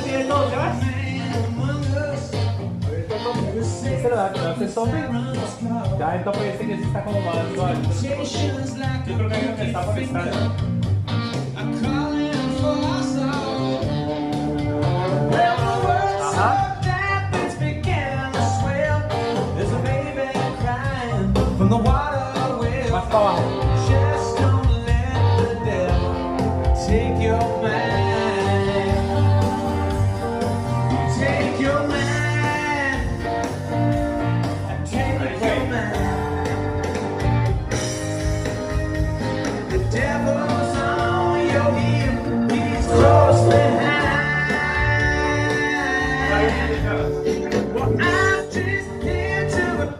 tiene todo, ¿sabes? Este lo da que no hace zombie. Ya el tope este que sí está como más suave. Yo creo que hay uno que está por estar. Ajá. Más para abajo.